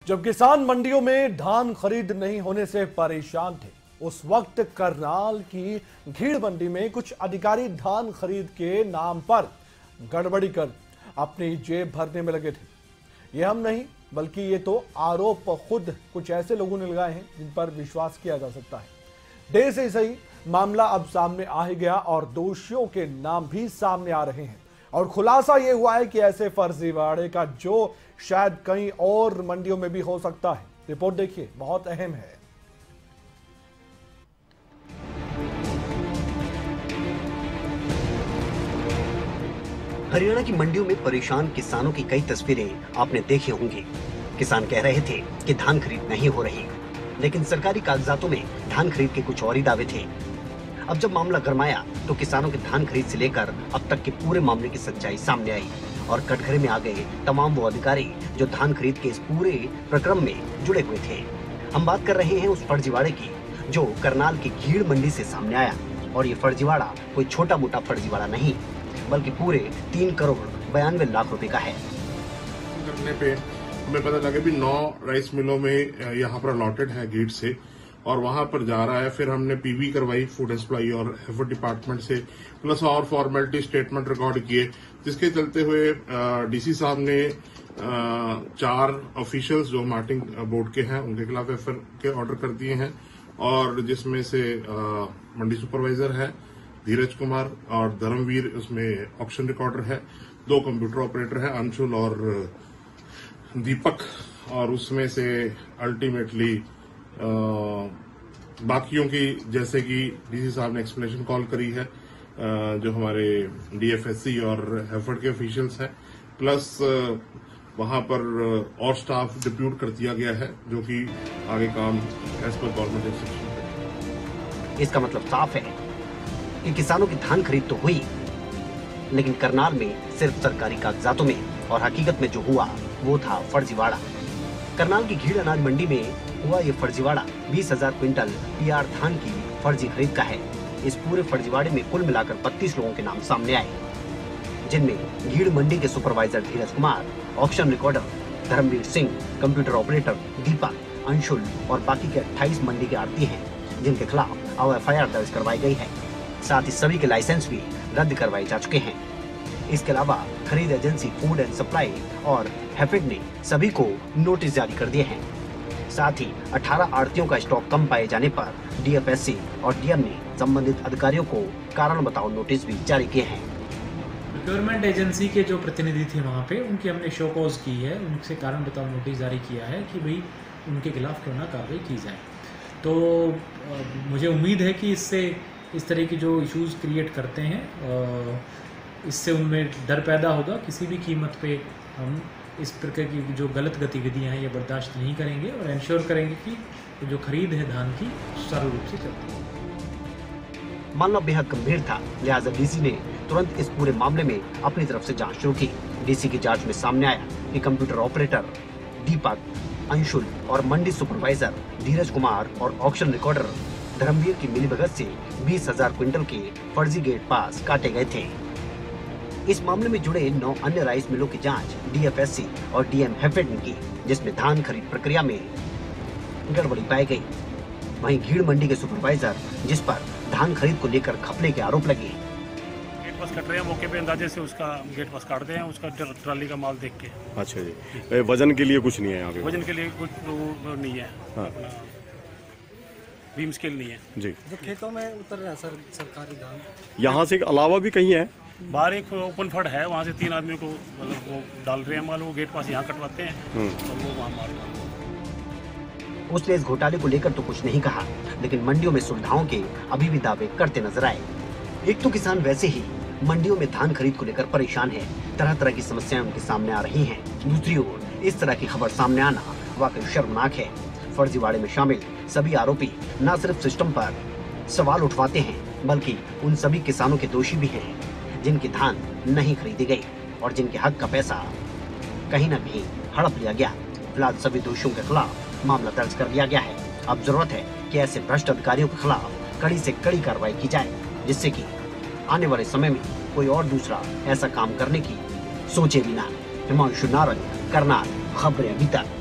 जब किसान मंडियों में धान खरीद नहीं होने से परेशान थे, उस वक्त करनाल की घीड़ मंडी में कुछ अधिकारी धान खरीद के नाम पर गड़बड़ी कर अपनी जेब भरने में लगे थे। ये हम नहीं बल्कि ये तो आरोप खुद कुछ ऐसे लोगों ने लगाए हैं जिन पर विश्वास किया जा सकता है। देर से सही मामला अब सामने आ ही गया और दोषियों के नाम भी सामने आ रहे हैं और खुलासा ये हुआ है कि ऐसे फर्जीवाड़े का जो शायद कहीं और मंडियों में भी हो सकता है। रिपोर्ट देखिए, बहुत अहम है। हरियाणा की मंडियों में परेशान किसानों की कई तस्वीरें आपने देखी होंगी। किसान कह रहे थे कि धान खरीद नहीं हो रही, लेकिन सरकारी कागजातों में धान खरीद के कुछ और ही दावे थे। अब जब मामला गरमाया तो किसानों के धान खरीद से लेकर अब तक के पूरे मामले की सच्चाई सामने आई और कटघरे में आ गए तमाम वो अधिकारी जो धान खरीद के इस पूरे प्रक्रम में जुड़े हुए थे। हम बात कर रहे हैं उस फर्जीवाड़े की जो करनाल की घीड़ मंडी से सामने आया। और ये फर्जीवाड़ा कोई छोटा मोटा फर्जीवाड़ा नहीं, बल्कि पूरे 3 करोड़ 92 लाख रुपए का है। करने पे हमें पता लगा भी 9 राइस मिलों में यहाँ पर अलॉटेड है गेट से और वहां पर जा रहा है। फिर हमने पीवी करवाई फूड सप्लाई और हेफर्ड डिपार्टमेंट से, प्लस और फॉर्मेलिटी स्टेटमेंट रिकॉर्ड किए, जिसके चलते हुए डीसी साहब ने 4 ऑफिशियल्स जो मार्केटिंग बोर्ड के हैं उनके खिलाफ एफआईआर के ऑर्डर कर दिए हैं और जिसमें से मंडी सुपरवाइजर है धीरज कुमार और धर्मवीर, उसमें ऑक्शन रिकॉर्डर है, 2 कंप्यूटर ऑपरेटर है अंशुल और दीपक, और उसमें से अल्टीमेटली बाकियों की जैसे कि डीसी साहब ने एक्सप्लेनेशन कॉल करी है, जो हमारे डीएफएससी और हेफर्ड के ऑफिशियल्स हैं, प्लस वहां पर और स्टाफ डिप्यूट कर दिया गया है जो कि आगे काम एज पर गवर्नमेंट इंस्ट्रक्शन करें। इसका मतलब साफ है कि किसानों की धान खरीद तो हुई, लेकिन करनाल में सिर्फ सरकारी कागजातों में, और हकीकत में जो हुआ वो था फर्जीवाड़ा। करनाल की घीड़ अनाज मंडी में हुआ ये फर्जीवाड़ा 20,000 क्विंटल पीआर धान की फर्जी खरीद का है। इस पूरे फर्जीवाड़े में कुल मिलाकर 32 लोगों के नाम सामने आए, जिनमें घीड़ मंडी के supervisor Dheeraj Kumar, auction recorder Dharamvir Singh, computer operator Deepak, Anshul और बाकी के 28 मंडी के आड़ती हैं, जिनके खिलाफ अब एफआईआर दर्ज करवाई गई है। साथ ही सभी के लाइसेंस भी रद्द करवाए जा चुके हैं। इसके अलावा खरीद एजेंसी फूड एंड सप्लाई और हेफेड ने सभी को नोटिस जारी कर दिए हैं। साथ ही 18 आड़तियों का स्टॉक कम पाए जाने पर डीएफएससी और डीएम ने संबंधित अधिकारियों को कारण बताओ नोटिस भी जारी किए हैं। प्रोक्योरमेंट एजेंसी के जो प्रतिनिधि थे वहाँ पे, उनकी हमने शो कॉज की है, उनसे कारण बताओ नोटिस जारी किया है कि भाई उनके खिलाफ क्यों ना कार्रवाई की जाए। तो मुझे उम्मीद है कि इससे इस तरह की जो इश्यूज क्रिएट करते हैं, इससे उनमें डर पैदा होगा। किसी भी कीमत पे हम इस प्रकार की जो गलत गतिविधियां हैं ये बर्दाश्त नहीं करेंगे और इंश्योर करेंगे कि जो खरीद है धान की सुचारू रूप से चलती है। मामला बेहद गंभीर था, लिहाजा डीसी ने तुरंत इस पूरे मामले में अपनी तरफ से जांच शुरू की। डीसी की जांच में सामने आया कि कंप्यूटर ऑपरेटर दीपक, अंशुल और मंडी सुपरवाइजर धीरज कुमार और ऑक्शन रिकॉर्डर धर्मवीर की मिलीभगत से 20,000 क्विंटल के फर्जी गेट पास काटे गए थे। इस मामले में जुड़े 9 अन्य राइस मिलों की जांच डीएफएससी और डीएम हेफेड ने की, जिसमें धान खरीद प्रक्रिया में गड़बड़ी पाई गई। वहीं घीड़ मंडी के सुपरवाइजर, जिस पर धान खरीद को लेकर घपले के आरोप लगे, गेट पास कट रहे हैं, मौके पे अंदाजे से उसका गेट पास काटते हैं, उसका ट्राली का माल देख के। अच्छा जी, वजन के लिए कुछ नहीं है यहाँ पे? वजन के लिए कुछ वो नहीं है। हाँ। बीम स्केल नहीं है जी। जो खेतों में उतर रहा है सरकारी धान, यहाँ से अलावा भी कहीं है? बाहर एक ओपन फड है, वहाँ से 3 आदमियों को मतलब वो डाल रहे हैं माल, वो गेट पास यहाँ कटवाते हैं और वो वहाँ माल। उसने इस घोटाले को लेकर तो कुछ नहीं कहा, लेकिन मंडियों में सुविधाओं के अभी भी दावे करते नजर आए। एक तो किसान वैसे ही मंडियों में धान खरीद को लेकर परेशान है, तरह तरह की समस्याएं उनके सामने आ रही हैं। दूसरी ओर इस तरह की खबर सामने आना वाकई शर्मनाक है। फर्जीवाड़े में शामिल सभी आरोपी न सिर्फ सिस्टम पर सवाल उठवाते हैं, बल्कि उन सभी किसानों के दोषी भी हैं जिनकी धान नहीं खरीदी गई और जिनके हक का पैसा कहीं न कहीं हड़प लिया गया। फिलहाल सभी दोषियों के खिलाफ मामला दर्ज कर लिया गया है। अब जरूरत है कि ऐसे भ्रष्ट अधिकारियों के खिलाफ कड़ी से कड़ी कार्रवाई की जाए, जिससे कि आने वाले समय में कोई और दूसरा ऐसा काम करने की सोचे भी ना। हिमांशु नारंग, करनाल, खबरें अभी तक।